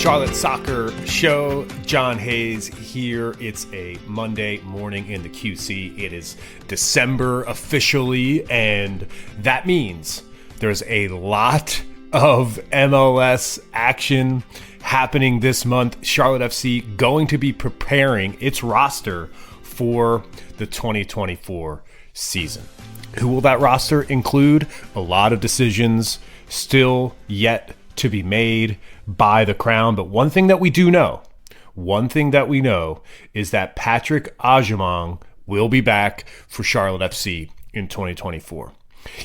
Charlotte Soccer Show. John Hayes here. It's a Monday morning in the QC. It is December officially, and that means there's a lot of MLS action happening this month. Charlotte FC going to be preparing its roster for the 2024 season. Who will that roster include? A lot of decisions still yet to be made by the Crown. But one thing that we know is that Patrick Agyemang will be back for Charlotte FC in 2024.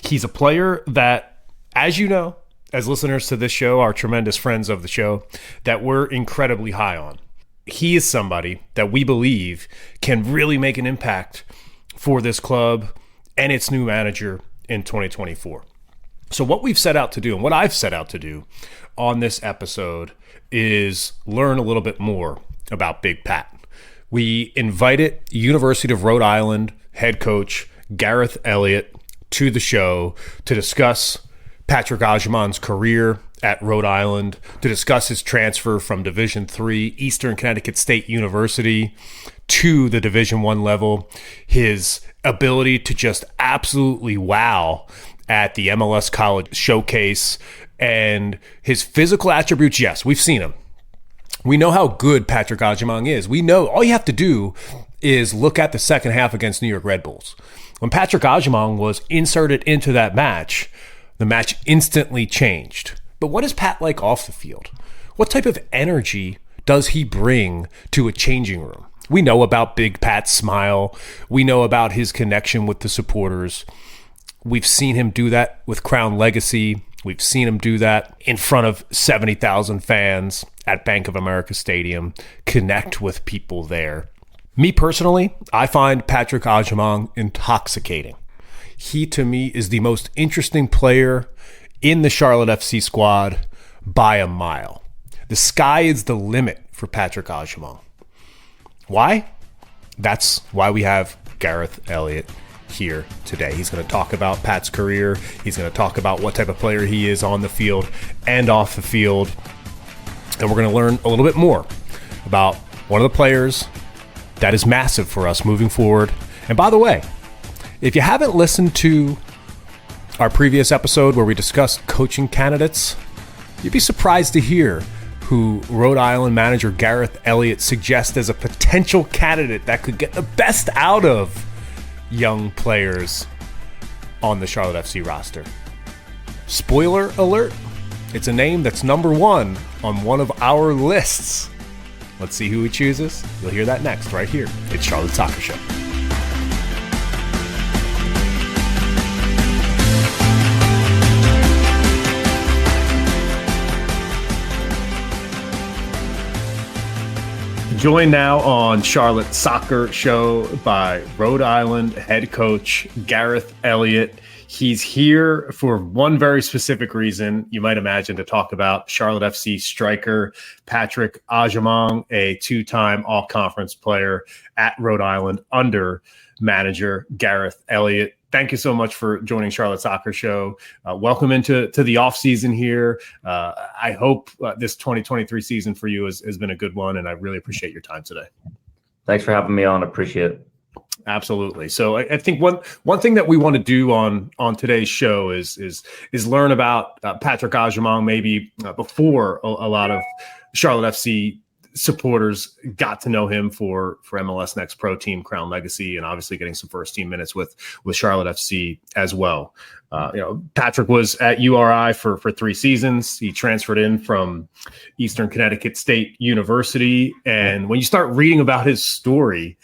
He's a player that, as you know, as listeners to this show, our tremendous friends of the show, that we're incredibly high on. He is somebody that we believe can really make an impact for this club and its new manager in 2024. So what we've set out to do, and what I've set out to do on this episode, is learn a little bit more about Big Pat. We invited University of Rhode Island head coach Gareth Elliot to the show to discuss Patrick Agyemang's career at Rhode Island, to discuss his transfer from Division III Eastern Connecticut State University to the Division I level, his ability to just absolutely wow at the MLS College Showcase, and his physical attributes. Yes, we've seen him. We know how good Patrick Agyemang is. We know all you have to do is look at the second half against New York Red Bulls. When Patrick Agyemang was inserted into that match, the match instantly changed. But what is Pat like off the field? What type of energy does he bring to a changing room? We know about Big Pat's smile. We know about his connection with the supporters. We've seen him do that with Crown Legacy. We've seen him do that in front of 70,000 fans at Bank of America Stadium, connect with people there. Me personally, I find Patrick Agyemang intoxicating. He, to me, is the most interesting player in the Charlotte FC squad by a mile. The sky is the limit for Patrick Agyemang. Why? That's why we have Gareth Elliot here today. He's going to talk about Pat's career. He's going to talk about what type of player he is on the field and off the field. And we're going to learn a little bit more about one of the players that is massive for us moving forward. And by the way, if you haven't listened to our previous episode where we discussed coaching candidates, you'd be surprised to hear who Rhode Island manager Gareth Elliot suggests as a potential candidate that could get the best out of young players on the Charlotte FC roster. Spoiler alert, it's a name that's number one on one of our lists. Let's see who he chooses. You'll hear that next, right here. It's Charlotte Soccer Show. Joined now on Charlotte Soccer Show by Rhode Island head coach Gareth Elliot. He's here for one very specific reason, you might imagine, to talk about Charlotte FC striker Patrick Agyemang, a two-time all-conference player at Rhode Island under manager Gareth Elliot. Thank you so much for joining Charlotte Soccer Show. Welcome into the off season here. I hope this 2023 season for you has been a good one, and I really appreciate your time today. Thanks for having me on. Appreciate it. Absolutely. So I think one thing that we want to do on today's show is learn about Patrick Agyemang maybe before a lot of Charlotte FC supporters got to know him for MLS Next Pro Team Crown Legacy, and obviously getting some first team minutes with Charlotte FC as well. Patrick was at URI for 3 seasons. He transferred in from Eastern Connecticut State University, and when you start reading about his story,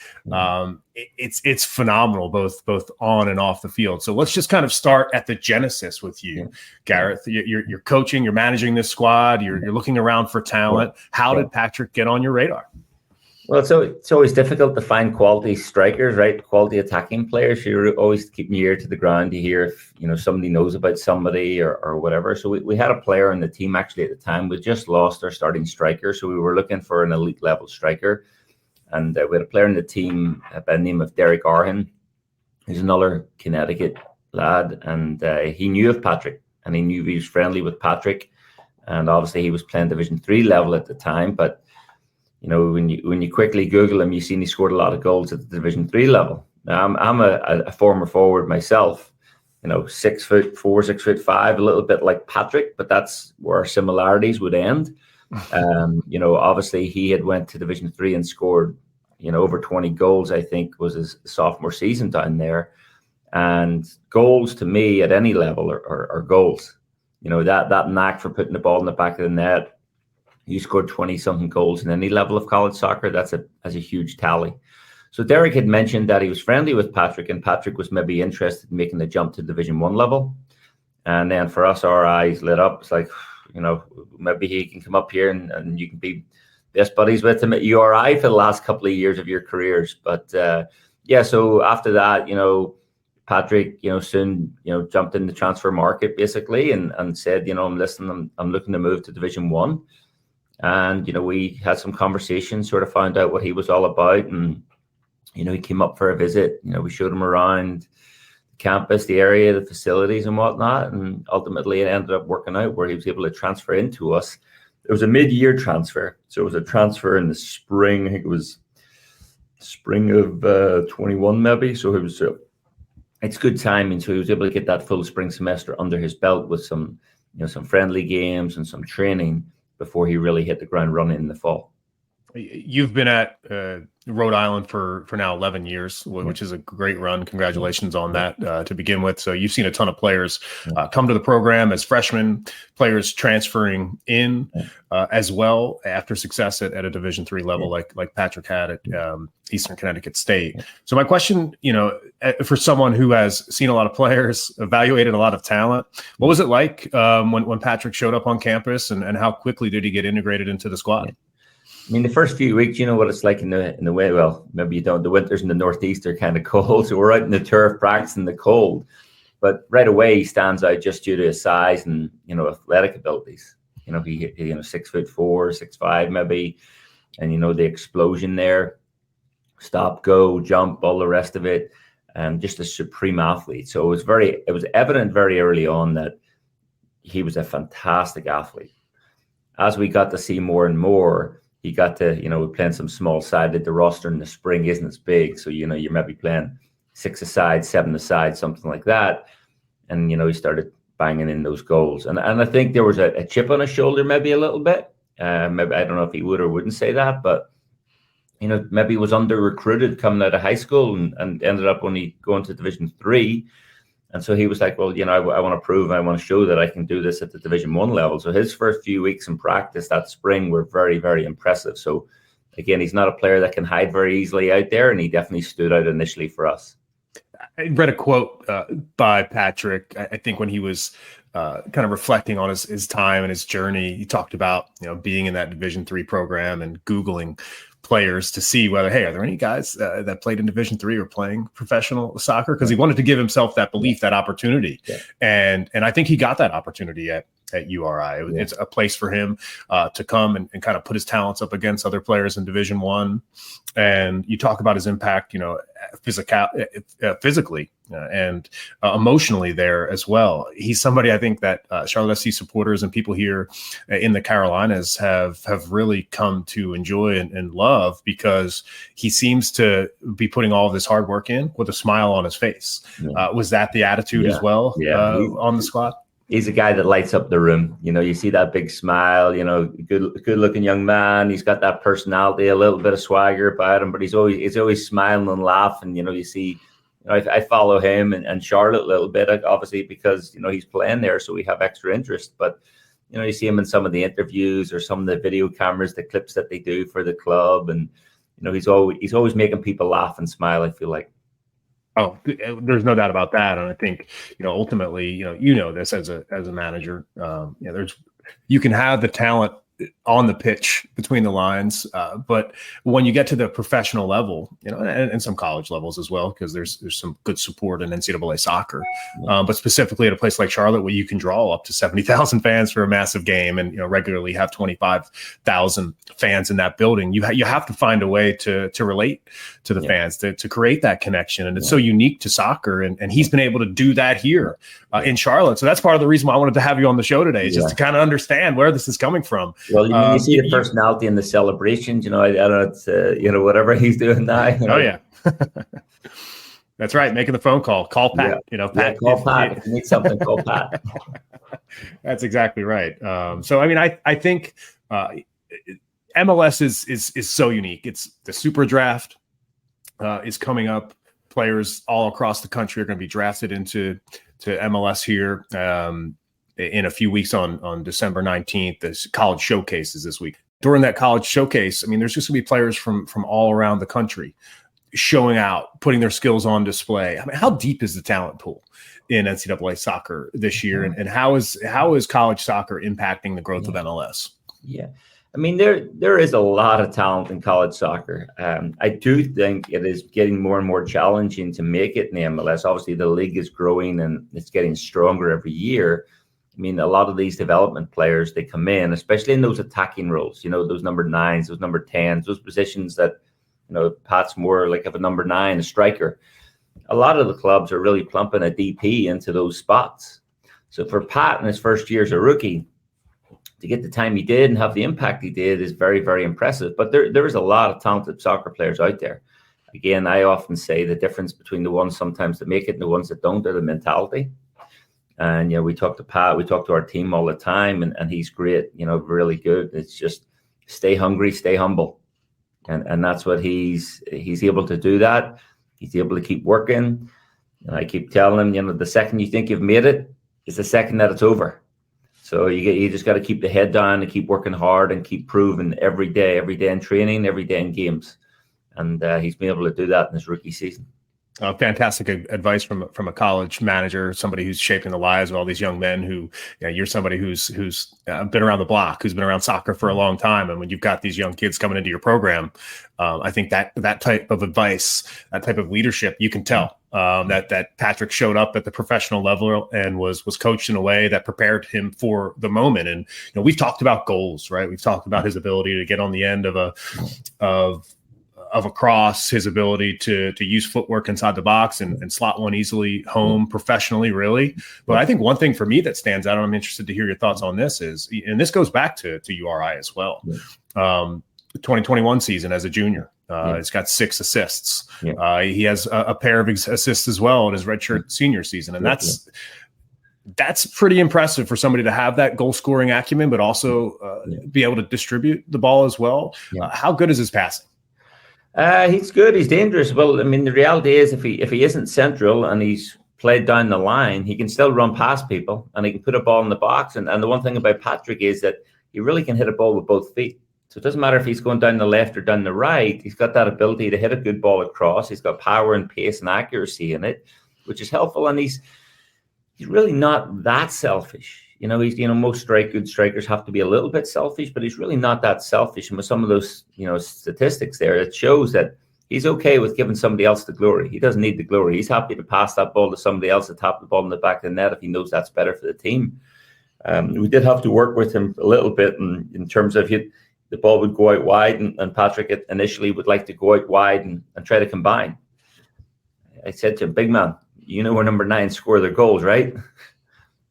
it's phenomenal, both on and off the field. So let's just kind of start at the genesis with you, Gareth. You're coaching, you're managing this squad, you're looking around for talent. How did Patrick get on your radar? Well, it's always difficult to find quality strikers, right? Quality attacking players. You're always keeping your ear to the ground to hear if somebody knows about somebody or whatever. So we had a player in the team actually at the time. We just lost our starting striker, so we were looking for an elite level striker. And we had a player in the team by the name of Derek Arhin. He's another Connecticut lad, and he knew of Patrick, and he knew he was friendly with Patrick. and obviously he was playing Division III level at the time. But when you quickly Google him, you see he scored a lot of goals at the Division III level. Now, I'm a former forward myself, 6'4", 6'5", a little bit like Patrick, but that's where our similarities would end. Obviously he had went to Division III and scored, over 20 goals, I think was his sophomore season down there. And goals to me at any level are goals. That knack for putting the ball in the back of the net. You scored 20-something goals in any level of college soccer. That's a huge tally. So Derek had mentioned that he was friendly with Patrick, and Patrick was maybe interested in making the jump to Division I level. And then for us, our eyes lit up. It's like, maybe he can come up here and you can be best buddies with him at URI for the last couple of years of your careers. But so after that, Patrick, soon, jumped in the transfer market basically and said, I'm looking to move to Division I. And, we had some conversations, sort of found out what he was all about. And, he came up for a visit. We showed him around the campus, the area, the facilities and whatnot. And ultimately it ended up working out where he was able to transfer into us. It was a mid-year transfer. So it was a transfer in the spring. I think it was spring of 21 maybe. So it was it's good timing. So he was able to get that full spring semester under his belt with some friendly games and some training before he really hit the ground running in the fall. You've been at Rhode Island for now 11 years, which is a great run. Congratulations on that to begin with. So you've seen a ton of players come to the program as freshmen, players transferring in as well after success at a Division III level like Patrick had at Eastern Connecticut State. So my question, for someone who has seen a lot of players, evaluated a lot of talent, what was it like when Patrick showed up on campus, and how quickly did he get integrated into the squad? I mean, the first few weeks, you know what it's like in the way. Well, maybe you don't. The winters in the Northeast are kind of cold, so we're out in the turf practicing the cold. But right away, he stands out just due to his size and athletic abilities. He 6'4", 6'5", maybe, and the explosion there, stop, go, jump, all the rest of it, and just a supreme athlete. So it was evident very early on that he was a fantastic athlete. As we got to see more and more, he got to, we're playing some small-sided. The roster in the spring isn't as big. So, you're maybe playing 6-a-side, 7-a-side, something like that. And, he started banging in those goals. And I think there was a chip on his shoulder maybe a little bit. Maybe I don't know if he would or wouldn't say that. But, maybe he was under-recruited coming out of high school and ended up only going to Division III. And so he was like, well, I want to prove, I want to show that I can do this at the Division I level. So his first few weeks in practice that spring were very, very impressive. So again, he's not a player that can hide very easily out there, and he definitely stood out initially for us. I read a quote by Patrick, I think when he was kind of reflecting on his time and his journey. He talked about, being in that Division III program and Googling players to see whether, hey, are there any guys that played in Division III or playing professional soccer? Because he wanted to give himself that belief, that opportunity. Yeah. And I think he got that opportunity at URI. It's a place for him to come and kind of put his talents up against other players in Division I. And you talk about his impact, physically and emotionally there as well. He's somebody I think that Charlotte FC supporters and people here in the Carolinas have really come to enjoy and love, because he seems to be putting all of this hard work in with a smile on his face. Was that the attitude as well on the squad? He's a guy that lights up the room. You see that big smile, good looking young man. He's got that personality, a little bit of swagger about him, but he's always smiling and laughing. You see, I follow him and Charlotte a little bit, obviously, because, he's playing there. So we have extra interest, but, you see him in some of the interviews or some of the video cameras, the clips that they do for the club. And, he's always making people laugh and smile, I feel like. Oh, there's no doubt about that. And I think, ultimately, this as a manager, you can have the talent on the pitch between the lines. But when you get to the professional level, and some college levels as well, because there's some good support in NCAA soccer, but specifically at a place like Charlotte, where you can draw up to 70,000 fans for a massive game, and regularly have 25,000 fans in that building. You have to find a way to relate to the fans, to create that connection, and it's so unique to soccer. And he's been able to do that here in Charlotte. So that's part of the reason why I wanted to have you on the show today, is just to kind of understand where this is coming from. Well, you see the personality in the celebrations. I don't know, it's whatever he's doing now. Oh yeah, that's right. Making the phone call. Call Pat. Pat. Call Pat. If you need something, call Pat. That's exactly right. So I mean, I think MLS is so unique. It's the Super Draft is coming up. Players all across the country are going to be drafted to MLS here. In a few weeks on December 19th, there's college showcases this week. During that college showcase, I mean, there's just going to be players from all around the country showing out, putting their skills on display. I mean, how deep is the talent pool in NCAA soccer this year? And how is college soccer impacting the growth of MLS? Yeah. I mean, there is a lot of talent in college soccer. I do think it is getting more and more challenging to make it in the MLS. Obviously, the league is growing and it's getting stronger every year. I mean, a lot of these development players, they come in, especially in those attacking roles, those number 9s, those number 10s, those positions that, Pat's more like of a number 9, a striker. A lot of the clubs are really plumping a DP into those spots. So for Pat in his first year as a rookie, to get the time he did and have the impact he did is very, very impressive. But there is a lot of talented soccer players out there. Again, I often say the difference between the ones sometimes that make it and the ones that don't are the mentality. And, we talk to Pat, we talk to our team all the time, and he's great, really good. It's just stay hungry, stay humble. And that's what he's able to do that. He's able to keep working. And I keep telling him, the second you think you've made it is the second that it's over. So you just got to keep the head down and keep working hard and keep proving every day in training, every day in games. And he's been able to do that in his rookie season. Fantastic advice from a college manager, somebody who's shaping the lives of all these young men who, you're somebody who's been around the block, who's been around soccer for a long time. And when you've got these young kids coming into your program, I think that type of advice, that type of leadership, you can tell that Patrick showed up at the professional level and was coached in a way that prepared him for the moment. And, we've talked about goals, right? We've talked about his ability to get on the end of a cross, his ability to use footwork inside the box and slot one easily home professionally, really. But I think one thing for me that stands out, and I'm interested to hear your thoughts on this, is, and this goes back to URI as well. 2021 season as a junior, he's got 6 assists. He has a pair of assists as well in his redshirt senior season. And that's pretty impressive for somebody to have that goal scoring acumen, but also be able to distribute the ball as well. How good is his passing? He's good. He's dangerous. Well, I mean, the reality is if he isn't central and he's played down the line, he can still run past people and he can put a ball in the box. And the one thing about Patrick is that he really can hit a ball with both feet. So it doesn't matter if he's going down the left or down the right. He's got that ability to hit a good ball across. He's got power and pace and accuracy in it, which is helpful. And he's really not that selfish. Most good strikers have to be a little bit selfish, but he's really not that selfish. And with some of those, statistics there, it shows that he's okay with giving somebody else the glory. He doesn't need the glory. He's happy to pass that ball to somebody else to tap the ball in the back of the net if he knows that's better for the team. We did have to work with him a little bit in terms of the ball would go out wide, and Patrick initially would like to go out wide and try to combine. I said to him, big man, where number 9 score their goals, right?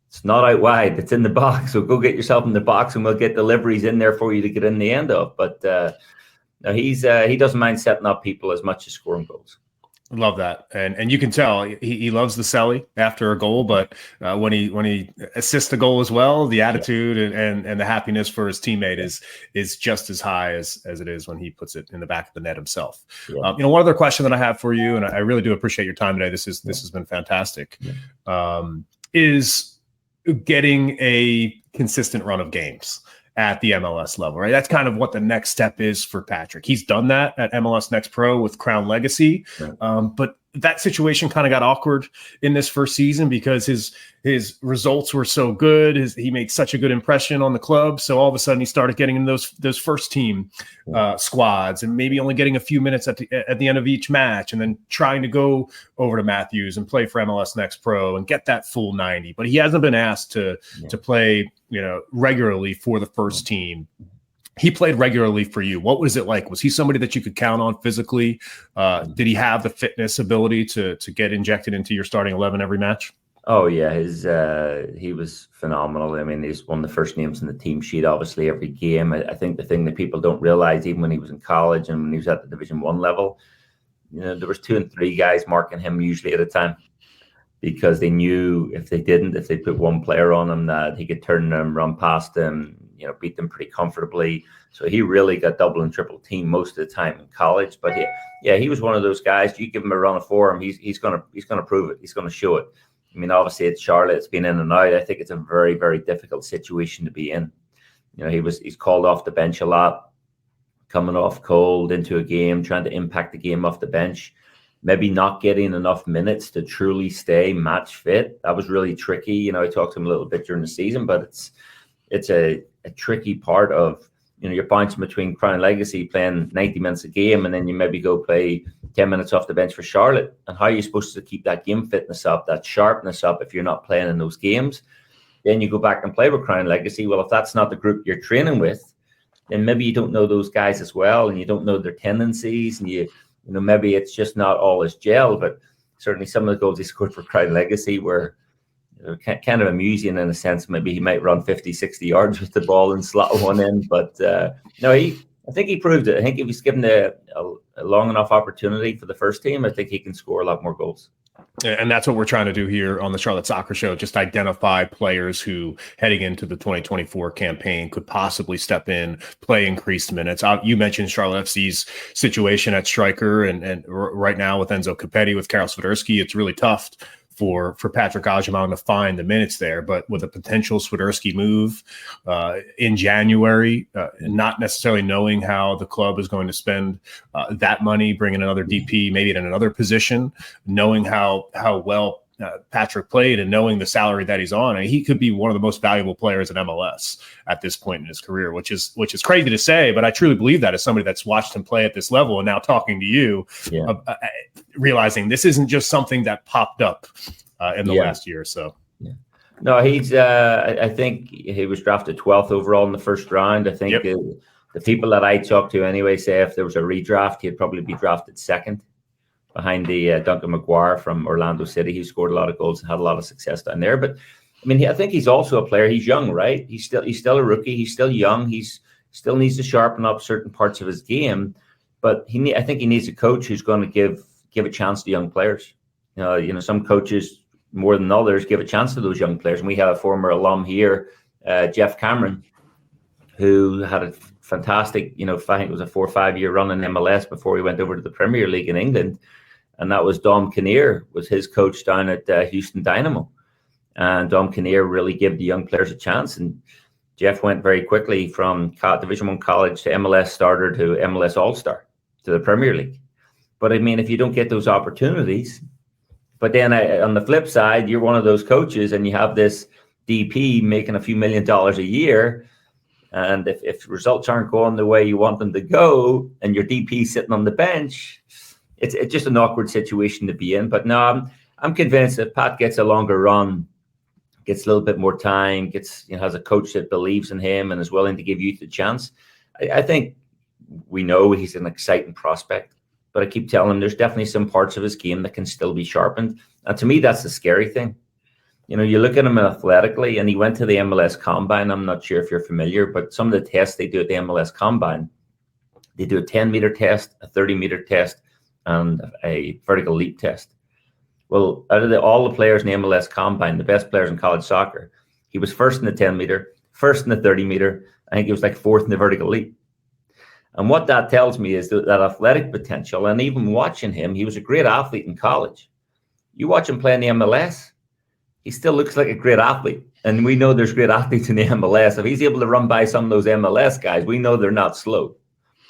It's not out wide. It's in the box. So go get yourself in the box and we'll get deliveries in there for you to get in the end of. But no, he doesn't mind setting up people as much as scoring goals. Love that. And you can tell he loves the celly after a goal, but when he assists a goal as well, the attitude and the happiness for his teammate is just as high as it is when he puts it in the back of the net himself. One other question that I have for you, and I really do appreciate your time today. This has been fantastic. Is getting a consistent run of games at the MLS level, right? That's kind of what the next step is for Patrick. He's done that at MLS Next Pro with Crown Legacy, but that situation kind of got awkward in this first season because his results were so good. He made such a good impression on the club. So all of a sudden he started getting in those first team squads and maybe only getting a few minutes at the end of each match, and then trying to go over to Matthews and play for MLS Next Pro and get that full 90. But he hasn't been asked to play, regularly for the first team. He played regularly for you. What was it like? Was he somebody that you could count on physically? Did he have the fitness ability to get injected into your starting 11 every match? Oh yeah, he was phenomenal. I mean, he's one of the first names in the team sheet, obviously, every game. I think the thing that people don't realize, even when he was in college and when he was at the Division I level, there was 2 and 3 guys marking him usually at a time, because they knew if they put one player on him, that he could turn them, run past them, beat them pretty comfortably. So he really got double and triple team most of the time in college. But he was one of those guys. You give him a run of form, he's gonna prove it. He's gonna show it. I mean, obviously it's Charlotte. It's been in and out. I think it's a very, very difficult situation to be in. He's called off the bench a lot, coming off cold into a game, trying to impact the game off the bench. Maybe not getting enough minutes to truly stay match fit. That was really tricky. I talked to him a little bit during the season, but it's a tricky part of, you're bouncing between Crown Legacy playing 90 minutes a game, and then you maybe go play 10 minutes off the bench for Charlotte. And how are you supposed to keep that game fitness up, that sharpness up, if you're not playing in those games? Then you go back and play with Crown Legacy. Well, if that's not the group you're training with, then maybe you don't know those guys as well, and you don't know their tendencies, and maybe it's just not all as gel. But certainly some of the goals he scored for Crown Legacy were kind of amusing in a sense. Maybe he might run 50, 60 yards with the ball and slot one in. But I think he proved it. I think if he's given a long enough opportunity for the first team, I think he can score a lot more goals. And that's what we're trying to do here on the Charlotte Soccer Show, just identify players who, heading into the 2024 campaign, could possibly step in, play increased minutes. You mentioned Charlotte FC's situation at striker, and right now with Enzo Capetti, with Karol Swiderski, it's really tough for Patrick Agyemang to find the minutes there. But with a potential Swiderski move in January, not necessarily knowing how the club is going to spend that money, bringing another DP maybe in another position, knowing how well Patrick played and knowing the salary that he's on, he could be one of the most valuable players in MLS at this point in his career, which is crazy to say, but I truly believe that as somebody that's watched him play at this level and now talking to you, realizing this isn't just something that popped up in the last year or so. Yeah. No, he's. I think he was drafted 12th overall in the first round. I think the people that I talked to anyway say if there was a redraft, he'd probably be drafted second, behind the Duncan McGuire from Orlando City, who scored a lot of goals and had a lot of success down there. But I mean, I think he's also a player. He's young, right? He's still a rookie. He's still young. He's still needs to sharpen up certain parts of his game. But I think he needs a coach who's going to give a chance to young players. Some coaches more than others give a chance to those young players. And we have a former alum here, Jeff Cameron, who had a fantastic, I think it was a 4 or 5 year run in MLS before he went over to the Premier League in England. And that was Dom Kinnear, was his coach down at Houston Dynamo. And Dom Kinnear really gave the young players a chance. And Jeff went very quickly from Division I college to MLS starter to MLS All-Star to the Premier League. But I mean, if you don't get those opportunities, but then on the flip side, you're one of those coaches and you have this DP making a few $1 million a year. And if results aren't going the way you want them to go and your DP sitting on the bench, it's just an awkward situation to be in. But no, I'm convinced that Pat gets a longer run, gets a little bit more time, has a coach that believes in him and is willing to give youth a chance. I think we know he's an exciting prospect, but I keep telling him there's definitely some parts of his game that can still be sharpened. And to me, that's the scary thing. You look at him athletically, and he went to the MLS Combine. I'm not sure if you're familiar, but some of the tests they do at the MLS Combine, they do a 10-meter test, a 30-meter test, and a vertical leap test. Well, out of all the players in the MLS Combine, the best players in college soccer, he was first in the 10-meter, first in the 30-meter. I think he was like fourth in the vertical leap. And what that tells me is that athletic potential, and even watching him, he was a great athlete in college. You watch him play in the MLS, he still looks like a great athlete. And we know there's great athletes in the MLS. If he's able to run by some of those MLS guys, we know they're not slow.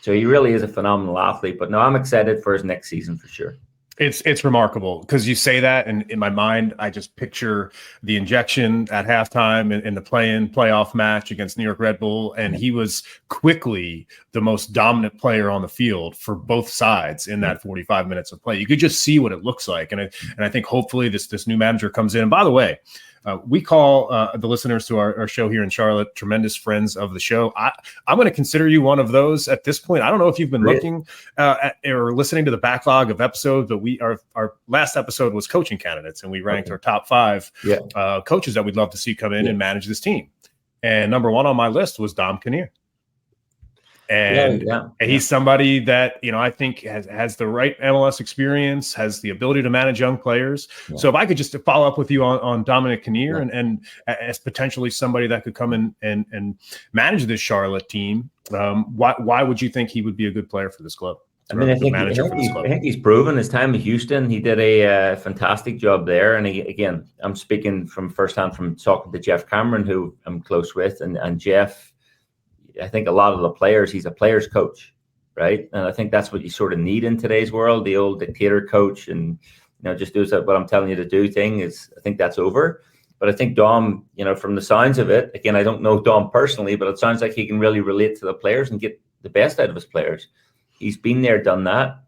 So he really is a phenomenal athlete. But no, I'm excited for his next season for sure. It's remarkable because you say that, and in my mind, I just picture the injection at halftime in the playoff match against New York Red Bull, and he was quickly the most dominant player on the field for both sides in that 45 minutes of play. You could just see what it looks like, and I think hopefully this new manager comes in. And by the way, we call the listeners to our show here in Charlotte tremendous friends of the show. I'm going to consider you one of those at this point. I don't know if you've been looking at or listening to the backlog of episodes, but our last episode was coaching candidates, and we ranked our top 5 coaches that we'd love to see come in and manage this team. And number 1 on my list was Dom Kinnear. And he's somebody that, I think has the right MLS experience, has the ability to manage young players. Yeah. So if I could just follow up with you on Dominic Kinnear and as potentially somebody that could come in and manage this Charlotte team, why would you think he would be a good player for this club? I mean, I think he's proven his time in Houston. He did a fantastic job there. And again, I'm speaking from firsthand from talking to Jeff Cameron, who I'm close with, and Jeff, I think a lot of the players, he's a player's coach, right? And I think that's what you sort of need in today's world, the old dictator coach and, just do what I'm telling you to do thing is, I think that's over. But I think Dom, from the sounds of it, again, I don't know Dom personally, but it sounds like he can really relate to the players and get the best out of his players. He's been there, done that.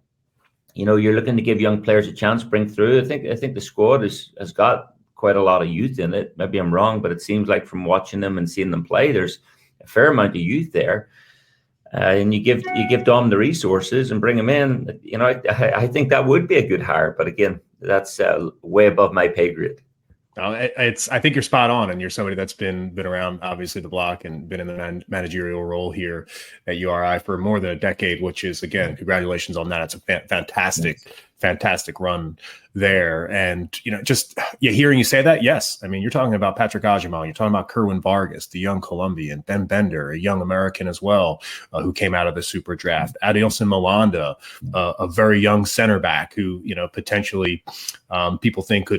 You're looking to give young players a chance, bring through. I think the squad has got quite a lot of youth in it. Maybe I'm wrong, but it seems like from watching them and seeing them play, there's a fair amount of youth there, and you give Dom the resources and bring him in. I think that would be a good hire, but again, that's way above my pay grade. I think you're spot on, and you're somebody that's been around obviously the block and been in the managerial role here at URI for more than a decade, which is, again, congratulations on that. It's a fantastic run there. And, just hearing you say that, yes. I mean, you're talking about Patrick Agyemang, you're talking about Kerwin Vargas, the young Colombian, Ben Bender, a young American as well, who came out of the super draft, Adilson Malanda, a very young center back who, potentially people think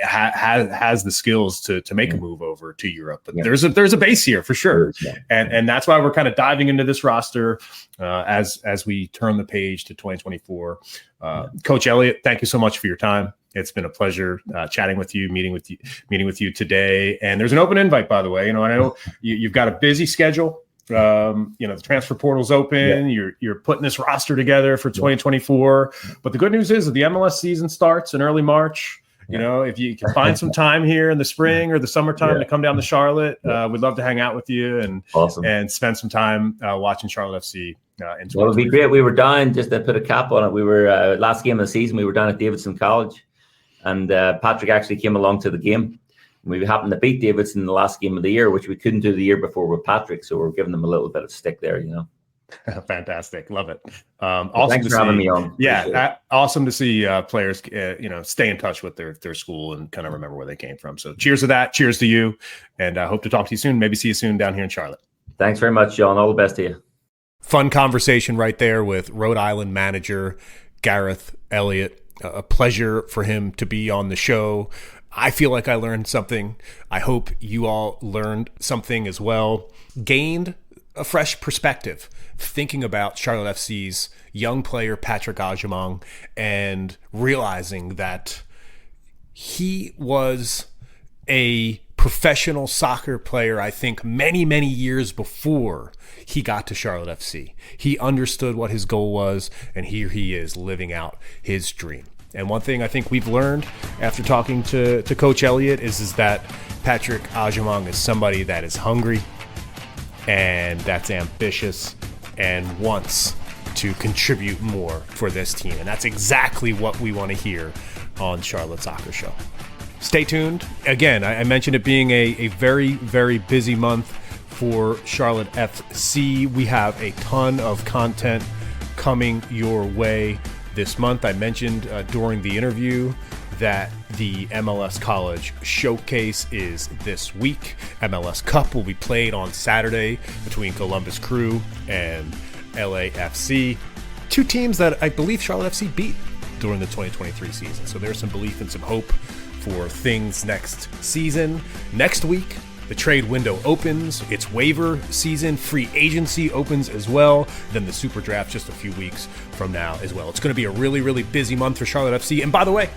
has the skills to make a move over to Europe. But there's a base here for sure. And that's why we're kind of diving into this roster as we turn the page to 2024. Coach Elliot, thank you so much for your time. It's been a pleasure chatting with you, meeting with you today. And there's an open invite, by the way. I know you've got a busy schedule. The transfer portal's open. You're putting this roster together for 2024. But the good news is that the MLS season starts in early March. If you can find some time here in the spring or the summertime to come down to Charlotte, we'd love to hang out with you and spend some time watching Charlotte FC. It would be great. We were down, just to put a cap on it. We were last game of the season. We were down at Davidson College, and Patrick actually came along to the game. We happened to beat Davidson in the last game of the year, which we couldn't do the year before with Patrick. So we're giving them a little bit of stick there, Fantastic. Love it. Awesome. Thanks for having me on. Yeah. Awesome to see players, stay in touch with their school and kind of remember where they came from. So cheers to that. Cheers to you. And I hope to talk to you soon. Maybe see you soon down here in Charlotte. Thanks very much, John. All the best to you. Fun conversation right there with Rhode Island manager Gareth Elliot. A pleasure for him to be on the show. I feel like I learned something. I hope you all learned something as well. Gained a fresh perspective thinking about Charlotte FC's young player Patrick Agyemang and realizing that he was a professional soccer player, I think, many, many years before he got to Charlotte FC. He understood what his goal was, and here he is living out his dream. And one thing I think we've learned after talking to Coach Elliot is that Patrick Agyemang is somebody that is hungry and that's ambitious and wants to contribute more for this team. And that's exactly what we want to hear on Charlotte Soccer Show. Stay tuned. Again, I mentioned it being a very, very busy month for Charlotte FC. We have a ton of content coming your way this month. I mentioned during the interview that the MLS College Showcase is this week. MLS Cup will be played on Saturday between Columbus Crew and LAFC. Two teams that I believe Charlotte FC beat during the 2023 season. So there's some belief and some hope for things next season. Next week, The trade window opens, it's waiver season, free agency opens as well, then the super draft just a few weeks from now as well. It's going to be a really, really busy month for Charlotte FC. And by the way,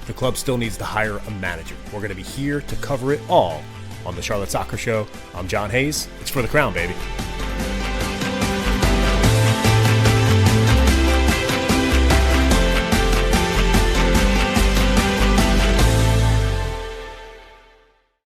the club still needs to hire a manager. We're going to be here to cover it all on the Charlotte Soccer Show. I'm John Hayes. It's For the Crown, baby.